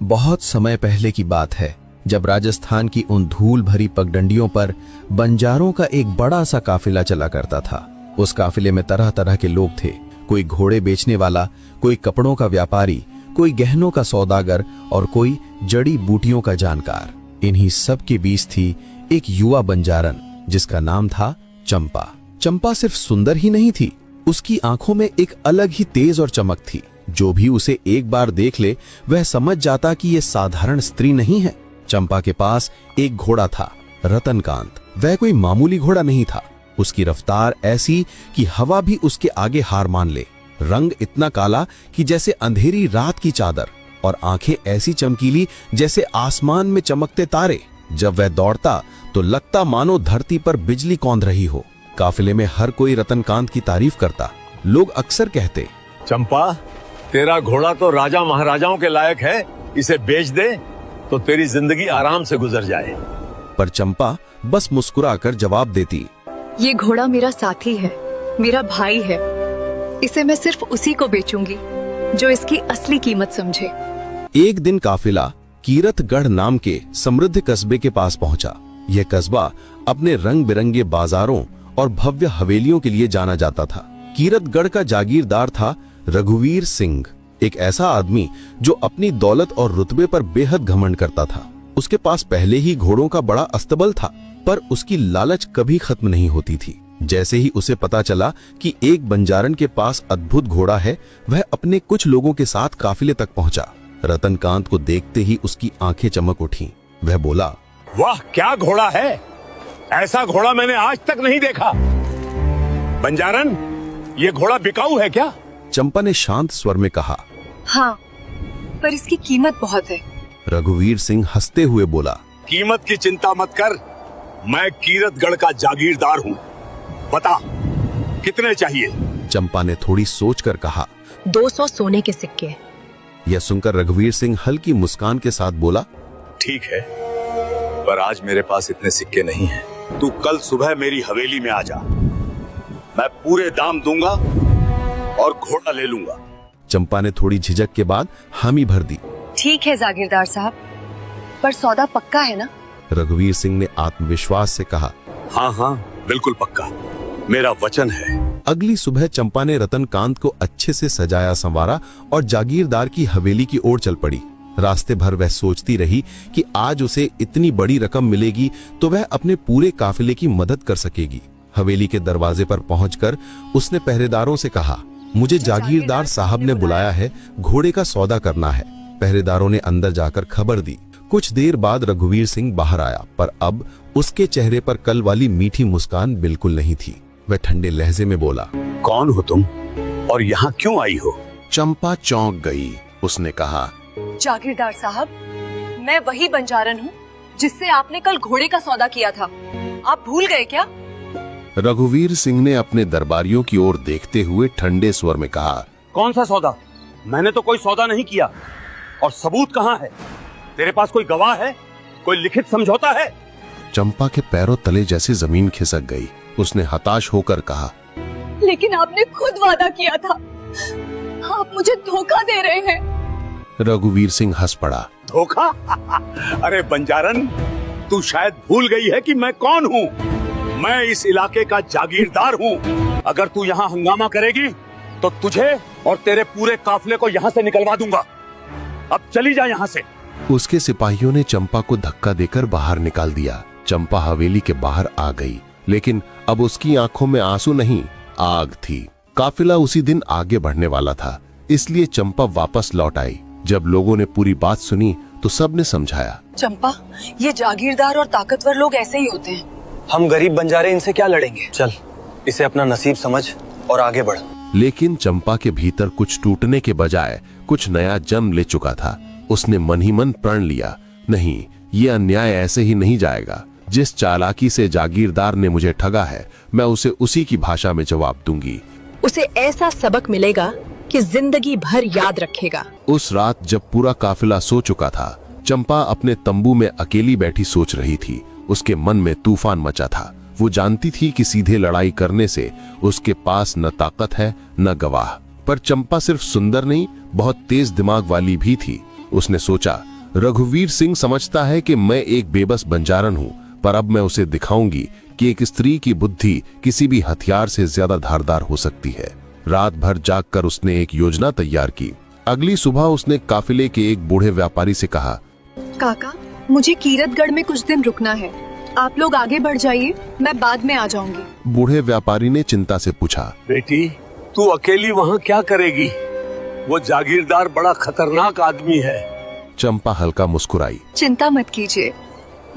बहुत समय पहले की बात है, जब राजस्थान की उन धूल भरी पगडंडियों पर बंजारों का एक बड़ा सा काफिला चला करता था। उस काफिले में तरह तरह के लोग थे। कोई घोड़े बेचने वाला, कोई कपड़ों का व्यापारी, कोई गहनों का सौदागर और कोई जड़ी बूटियों का जानकार। इन्हीं सब के बीच थी एक युवा बंजारन जिसका नाम था चंपा। चंपा सिर्फ सुंदर ही नहीं थी, उसकी आंखों में एक अलग ही तेज और चमक थी। जो भी उसे एक बार देख ले वह समझ जाता कि यह साधारण स्त्री नहीं है। चंपा के पास एक घोड़ा था, रतनकांत। वह कोई मामूली घोड़ा नहीं था। उसकी रफ्तार ऐसी कि हवा भी उसके आगे हार मान ले। रंग इतना काला कि जैसे अंधेरी रात की चादर, और आंखें ऐसी चमकीली जैसे आसमान में चमकते तारे। जब वह दौड़ता तो लगता मानो धरती पर बिजली कौंध रही हो। काफिले में हर कोई रतनकांत की तारीफ करता। लोग अक्सर कहते, चंपा, तेरा घोड़ा तो राजा महाराजाओं के लायक है, इसे बेच दे तो तेरी जिंदगी आराम से गुजर जाए। पर चंपा बस मुस्कुराकर जवाब देती, ये घोड़ा मेरा साथी है, मेरा भाई है। इसे मैं सिर्फ उसी को बेचूंगी जो इसकी असली कीमत समझे। एक दिन काफिला कीरतगढ़ नाम के समृद्ध कस्बे के पास पहुंचा। यह कस्बा अपने रंग बिरंगे बाजारों और भव्य हवेलियों के लिए जाना जाता था। कीरतगढ़ का जागीरदार था रघुवीर सिंह, एक ऐसा आदमी जो अपनी दौलत और रुतबे पर बेहद घमंड करता था। उसके पास पहले ही घोड़ों का बड़ा अस्तबल था, पर उसकी लालच कभी खत्म नहीं होती थी। जैसे ही उसे पता चला कि एक बंजारन के पास अद्भुत घोड़ा है, वह अपने कुछ लोगों के साथ काफिले तक पहुंचा। रतनकांत को देखते ही उसकी आंखें चमक उठी। वह बोला, वाह, क्या घोड़ा है! ऐसा घोड़ा मैंने आज तक नहीं देखा। बंजारन, ये घोड़ा बिकाऊ है क्या? चंपा ने शांत स्वर में कहा, हाँ, पर इसकी कीमत बहुत है। रघुवीर सिंह हंसते हुए बोला, कीमत की चिंता मत कर, मैं कीरतगढ़ का जागीरदार हूँ। बता, कितने चाहिए? चंपा ने थोड़ी सोचकर कहा, 200 सोने के सिक्के। यह सुनकर रघुवीर सिंह हल्की मुस्कान के साथ बोला, ठीक है, पर आज मेरे पास इतने सिक्के नहीं हैं। तू कल सुबह मेरी हवेली में आ जा, मैं पूरे दाम दूंगा और घोड़ा ले लूंगा। चंपा ने थोड़ी झिझक के बाद हामी भर दी। ठीक है जागीरदार साहब, पर सौदा पक्का है ना? रघुवीर सिंह ने आत्मविश्वास से कहा, हाँ हाँ, बिल्कुल पक्का, मेरा वचन है। अगली सुबह चंपा ने रतनकांत को अच्छे से सजाया संवारा और जागीरदार की हवेली की ओर चल पड़ी। रास्ते भर वह सोचती रही कि आज उसे इतनी बड़ी रकम मिलेगी तो वह अपने पूरे काफिले की मदद कर सकेगी। हवेली के दरवाजे पर पहुंचकर उसने पहरेदारों से कहा, मुझे जागीरदार साहब ने बुलाया है, घोड़े का सौदा करना है। पहरेदारों ने अंदर जाकर खबर दी। कुछ देर बाद रघुवीर सिंह बाहर आया, पर अब उसके चेहरे पर कल वाली मीठी मुस्कान बिल्कुल नहीं थी। वह ठंडे लहजे में बोला, कौन हो तुम और यहाँ क्यों आई हो? चंपा चौंक गई। उसने कहा, जागीरदार साहब, मैं वही बंजारन हूँ जिससे आपने कल घोड़े का सौदा किया था। आप भूल गए क्या? रघुवीर सिंह ने अपने दरबारियों की ओर देखते हुए ठंडे स्वर में कहा, कौन सा सौदा? मैंने तो कोई सौदा नहीं किया। और सबूत कहाँ है? तेरे पास कोई गवाह है? कोई लिखित समझौता है? चंपा के पैरों तले जैसे जमीन खिसक गई। उसने हताश होकर कहा, लेकिन आपने खुद वादा किया था। आप मुझे धोखा दे रहे हैं। रघुवीर सिंह हंस पड़ा। धोखा? अरे बंजारन, तू शायद भूल गई है कि मैं कौन हूँ। मैं इस इलाके का जागीरदार हूँ। अगर तू यहाँ हंगामा करेगी तो तुझे और तेरे पूरे काफिले को यहाँ से निकलवा दूंगा। अब चली जा यहाँ से। उसके सिपाहियों ने चंपा को धक्का देकर बाहर निकाल दिया। चंपा हवेली के बाहर आ गई, लेकिन अब उसकी आंखों में आंसू नहीं, आग थी। काफिला उसी दिन आगे बढ़ने वाला था, इसलिए चंपा वापस लौट आई। जब लोगों ने पूरी बात सुनी तो सबने समझाया, चंपा, ये जागीरदार और ताकतवर लोग ऐसे ही होते हैं। हम गरीब बंजारे इनसे क्या लड़ेंगे? चल, इसे अपना नसीब समझ और आगे बढ़। लेकिन चंपा के भीतर कुछ टूटने के बजाय कुछ नया जन्म ले चुका था। उसने मन ही मन प्रण लिया, नहीं, ये अन्याय ऐसे ही नहीं जाएगा। जिस चालाकी से जागीरदार ने मुझे ठगा है, मैं उसे उसी की भाषा में जवाब दूंगी। उसे ऐसा सबक मिलेगा कि जिंदगी भर याद रखेगा। उस रात जब पूरा काफिला सो चुका था, चंपा अपने तंबू में अकेली बैठी सोच रही थी। उसके मन में तूफान मचा था। वो जानती थी कि सीधे लड़ाई करने से उसके पास न ताकत है न गवाह। पर चंपा सिर्फ सुंदर नहीं, बहुत तेज दिमाग वाली भी थी। उसने सोचा, रघुवीर सिंह समझता है कि मैं एक बेबस बंजारन हूं, पर अब मैं उसे दिखाऊंगी कि एक स्त्री की बुद्धि किसी भी हथियार से ज्यादा धारदार हो सकती है। रात भर जागकर उसने एक योजना तैयार की। अगली सुबह उसने काफिले के एक बूढ़े व्यापारी से कहा, काका, मुझे कीरतगढ़ में कुछ दिन रुकना है। आप लोग आगे बढ़ जाइए, मैं बाद में आ जाऊंगी। बूढ़े व्यापारी ने चिंता से पूछा, बेटी, तू अकेली वहाँ क्या करेगी? वो जागीरदार बड़ा खतरनाक आदमी है। चंपा हल्का मुस्कुराई। चिंता मत कीजिए,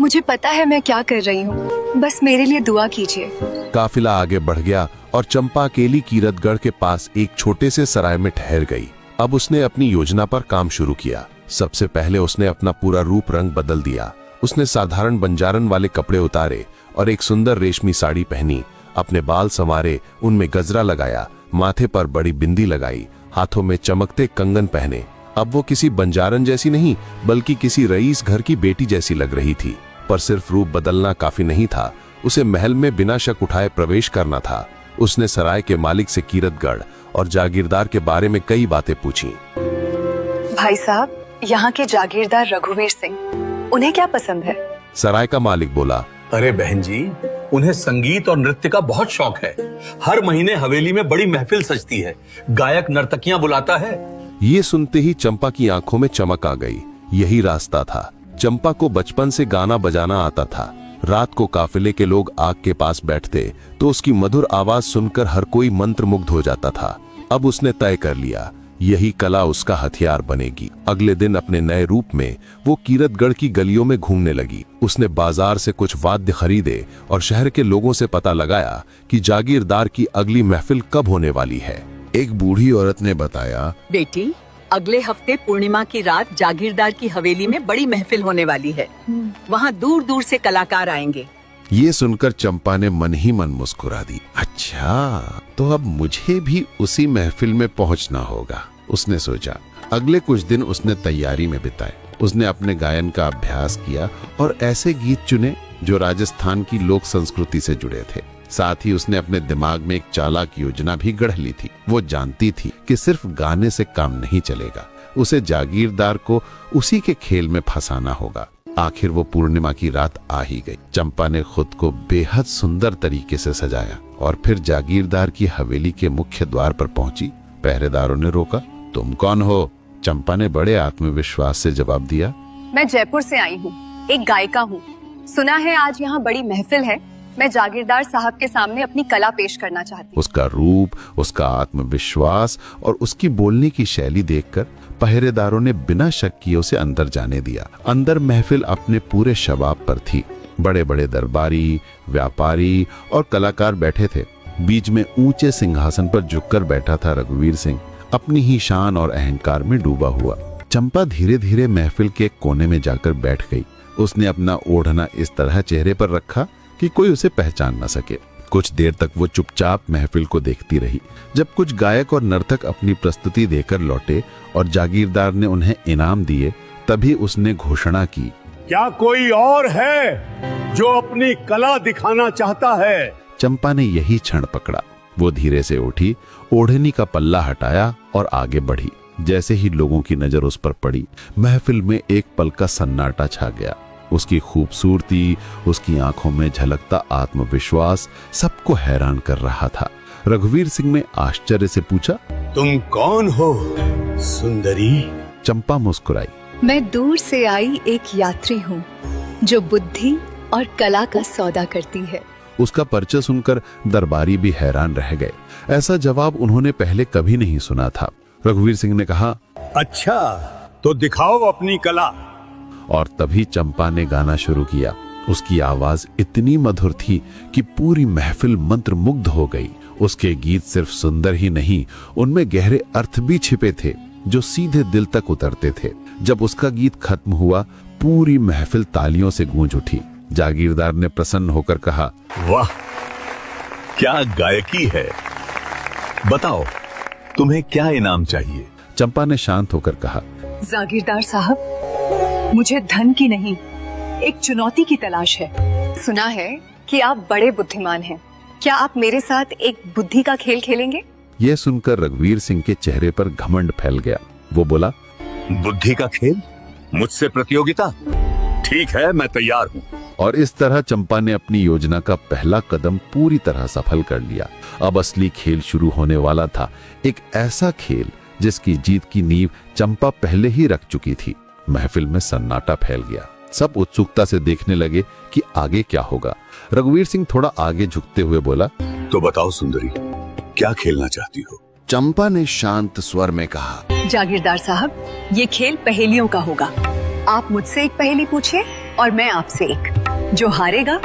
मुझे पता है मैं क्या कर रही हूँ, बस मेरे लिए दुआ कीजिए। काफिला आगे बढ़ गया और चंपा अकेली कीरतगढ़ के पास एक छोटे से सराय में ठहर गई। अब उसने अपनी योजना पर काम शुरू किया। सबसे पहले उसने अपना पूरा रूप रंग बदल दिया। उसने साधारण बंजारन वाले कपड़े उतारे और एक सुंदर रेशमी साड़ी पहनी। अपने बाल संवारे, उनमें गजरा लगाया, माथे पर बड़ी बिंदी लगाई, हाथों में चमकते कंगन पहने। अब वो किसी बंजारन जैसी नहीं, बल्कि किसी रईस घर की बेटी जैसी लग रही थी। पर सिर्फ रूप बदलना काफी नहीं था, उसे महल में बिना शक उठाए प्रवेश करना था। उसने सराय के मालिक से कीरतगढ़ और जागीरदार के बारे में कई बातें पूछी। भाई साहब, यहाँ के जागीरदार रघुवीर सिंह, उन्हें क्या पसंद है? सराय का मालिक बोला, अरे बहन जी, उन्हें संगीत और नृत्य का बहुत शौक है। हर महीने हवेली में बड़ी महफिल सजती है, गायक नर्तकियां बुलाता है। ये सुनते ही चंपा की आंखों में चमक आ गई। यही रास्ता था। चंपा को बचपन से गाना बजाना आता था। रात को काफिले के लोग आग के पास बैठते तो उसकी मधुर आवाज सुनकर हर कोई मंत्रमुग्ध हो जाता था। अब उसने तय कर लिया, यही कला उसका हथियार बनेगी। अगले दिन अपने नए रूप में वो कीरतगढ़ की गलियों में घूमने लगी। उसने बाजार से कुछ वाद्य खरीदे और शहर के लोगों से पता लगाया कि जागीरदार की अगली महफिल कब होने वाली है। एक बूढ़ी औरत ने बताया, बेटी, अगले हफ्ते पूर्णिमा की रात जागीरदार की हवेली में बड़ी महफिल होने वाली है। वहाँ दूर दूर से कलाकार आएंगे। ये सुनकर चंपा ने मन ही मन मुस्कुरा दी। अच्छा, तो अब मुझे भी उसी महफिल में पहुंचना होगा, उसने सोचा। अगले कुछ दिन उसने तैयारी में बिताए। उसने अपने गायन का अभ्यास किया और ऐसे गीत चुने जो राजस्थान की लोक संस्कृति से जुड़े थे। साथ ही उसने अपने दिमाग में एक चालाक योजना भी गढ़ ली थी। वो जानती थी कि सिर्फ गाने से काम नहीं चलेगा, उसे जागीरदार को उसी के खेल में फंसाना होगा। आखिर वो पूर्णिमा की रात आ ही गई। चंपा ने खुद को बेहद सुंदर तरीके से सजाया और फिर जागीरदार की हवेली के मुख्य द्वार पर पहुंची। पहरेदारों ने रोका। तुम कौन हो? चंपा ने बड़े आत्मविश्वास से जवाब दिया, मैं जयपुर से आई हूँ, एक गायिका हूँ। सुना है आज यहाँ बड़ी महफिल है, मैं जागीरदार साहब के सामने अपनी कला पेश करना चाहती हूँ। उसका रूप, उसका आत्मविश्वास और उसकी बोलने की शैली देखकर पहरेदारों ने बिना शक किए उसे अंदर जाने दिया। अंदर महफिल अपने पूरे शबाब पर थी। बड़े बड़े दरबारी, व्यापारी और कलाकार बैठे थे। बीच में ऊंचे सिंहासन पर झुककर बैठा था रघुवीर सिंह, अपनी ही शान और अहंकार में डूबा हुआ। चंपा धीरे धीरे महफिल के कोने में जाकर बैठ गई। उसने अपना ओढ़ना इस तरह चेहरे पर रखा कि कोई उसे पहचान न सके। कुछ देर तक वो चुपचाप महफिल को देखती रही। जब कुछ गायक और नर्तक अपनी प्रस्तुति देकर लौटे और जागीरदार ने उन्हें इनाम दिए, तभी उसने घोषणा की, क्या कोई और है जो अपनी कला दिखाना चाहता है? चंपा ने यही क्षण पकड़ा। वो धीरे से उठी, ओढ़नी का पल्ला हटाया और आगे बढ़ी। जैसे ही लोगों की नजर उस पर पड़ी, महफिल में एक पल का सन्नाटा छा गया। उसकी खूबसूरती, उसकी आंखों में झलकता आत्मविश्वास सबको हैरान कर रहा था। रघुवीर सिंह ने आश्चर्य से पूछा, तुम कौन हो सुंदरी? चंपा मुस्कुराई, मैं दूर से आई एक यात्री हूँ जो बुद्धि और कला का सौदा करती है। उसका परिचय सुनकर दरबारी भी हैरान रह गए। ऐसा जवाब उन्होंने पहले कभी नहीं सुना था। रघुवीर सिंह ने कहा, अच्छा, तो दिखाओ अपनी कला। और तभी चंपा ने गाना शुरू किया। उसकी आवाज इतनी मधुर थी कि पूरी महफिल मंत्रमुग्ध हो गई। उसके गीत सिर्फ सुंदर ही नहीं, उनमें गहरे अर्थ भी छिपे थे जो सीधे दिल तक उतरते थे। जब उसका गीत खत्म हुआ, पूरी महफिल तालियों से गूंज उठी। जागीरदार ने प्रसन्न होकर कहा, वाह, क्या गायकी है। बताओ, तुम्हें क्या इनाम चाहिए? चंपा ने शांत होकर कहा, जागीरदार साहब, मुझे धन की नहीं, एक चुनौती की तलाश है। सुना है कि आप बड़े बुद्धिमान हैं। क्या आप मेरे साथ एक बुद्धि का खेल खेलेंगे? यह सुनकर रघुवीर सिंह के चेहरे पर घमंड फैल गया। वो बोला, बुद्धि का खेल, मुझसे प्रतियोगिता? ठीक है, मैं तैयार हूँ। और इस तरह चंपा ने अपनी योजना का पहला कदम पूरी तरह सफल कर लिया। अब असली खेल शुरू होने वाला था, एक ऐसा खेल जिसकी जीत की नींव चंपा पहले ही रख चुकी थी। महफिल में सन्नाटा फैल गया। सब उत्सुकता से देखने लगे कि आगे क्या होगा। रघुवीर सिंह थोड़ा आगे झुकते हुए बोला, तो बताओ सुंदरी, क्या खेलना चाहती हो? चंपा ने शांत स्वर में कहा, जागीरदार साहब, ये खेल पहेलियों का होगा। आप मुझसे एक पहेली पूछिए और मैं आपसे एक। जो हारेगा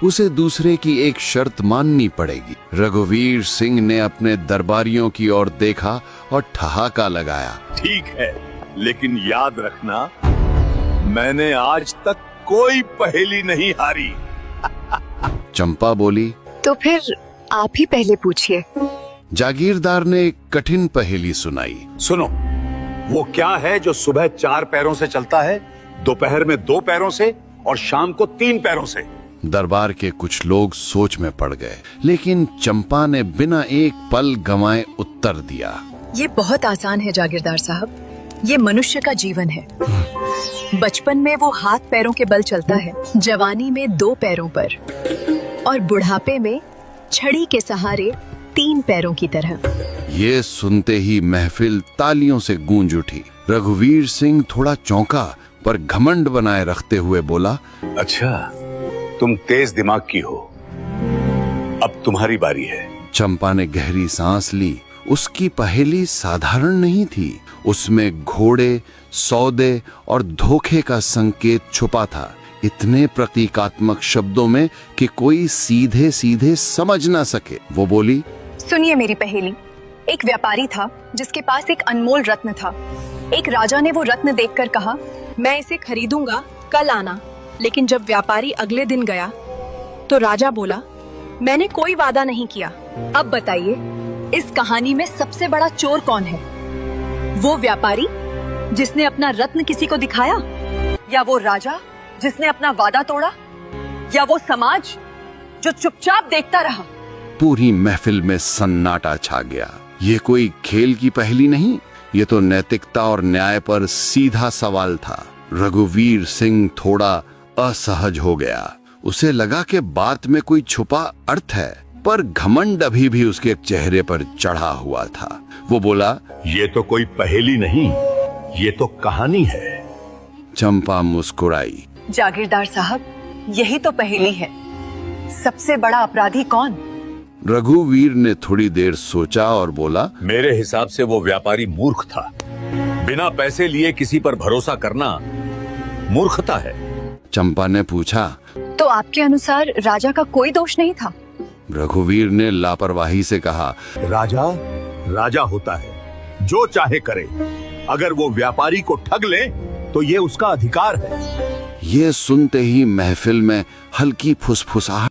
उसे दूसरे की एक शर्त माननी पड़ेगी। रघुवीर सिंह ने अपने दरबारियों की ओर देखा और ठहाका लगाया। ठीक है, लेकिन याद रखना, मैंने आज तक कोई पहेली नहीं हारी। चंपा बोली, तो फिर आप ही पहले पूछिए। जागीरदार ने एक कठिन पहेली सुनाई। सुनो, वो क्या है जो सुबह 4 पैरों से चलता है, दोपहर में 2 पैरों से और शाम को 3 पैरों से? दरबार के कुछ लोग सोच में पड़ गए, लेकिन चंपा ने बिना एक पल गंवाए उत्तर दिया, ये बहुत आसान है जागीरदार साहब, ये मनुष्य का जीवन है। बचपन में वो हाथ पैरों के बल चलता है, जवानी में 2 पैरों पर और बुढ़ापे में छड़ी के सहारे 3 पैरों की तरह। ये सुनते ही महफिल तालियों से गूंज उठी। रघुवीर सिंह थोड़ा चौंका, पर घमंड बनाए रखते हुए बोला, अच्छा, तुम तेज दिमाग की हो, अब तुम्हारी बारी है। चंपा ने गहरी सांस ली। उसकी पहेली साधारण नहीं थी, उसमें घोड़े, सौदे और धोखे का संकेत छुपा था, इतने प्रतीकात्मक शब्दों में कि कोई सीधे सीधे समझ ना सके। वो बोली, सुनिए मेरी पहेली। एक व्यापारी था जिसके पास एक अनमोल रत्न था। एक राजा ने वो रत्न देखकर कहा, मैं इसे खरीदूंगा, कल आना। लेकिन जब व्यापारी अगले दिन गया तो राजा बोला, मैंने कोई वादा नहीं किया। अब बताइए, इस कहानी में सबसे बड़ा चोर कौन है? वो व्यापारी जिसने अपना रत्न किसी को दिखाया, या वो राजा जिसने अपना वादा तोड़ा, या वो समाज जो चुपचाप देखता रहा? पूरी महफिल में सन्नाटा छा गया। ये कोई खेल की पहेली नहीं, ये तो नैतिकता और न्याय पर सीधा सवाल था। रघुवीर सिंह थोड़ा असहज हो गया। उसे लगा कि बात में कोई छुपा अर्थ है, पर घमंड अभी भी उसके चेहरे पर चढ़ा हुआ था। वो बोला, ये तो कोई पहेली नहीं, ये तो कहानी है। चंपा मुस्कुराई। जागीरदार साहब, यही तो पहेली है। सबसे बड़ा अपराधी कौन? रघुवीर ने थोड़ी देर सोचा और बोला, मेरे हिसाब से वो व्यापारी मूर्ख था। बिना पैसे लिए किसी पर भरोसा करना मूर्खता है। चंपा ने पूछा, तो आपके अनुसार राजा का कोई दोष नहीं था? रघुवीर ने लापरवाही से कहा, राजा राजा होता है, जो चाहे करे। अगर वो व्यापारी को ठग ले तो ये उसका अधिकार है। ये सुनते ही महफिल में हल्की फुसफुसाहट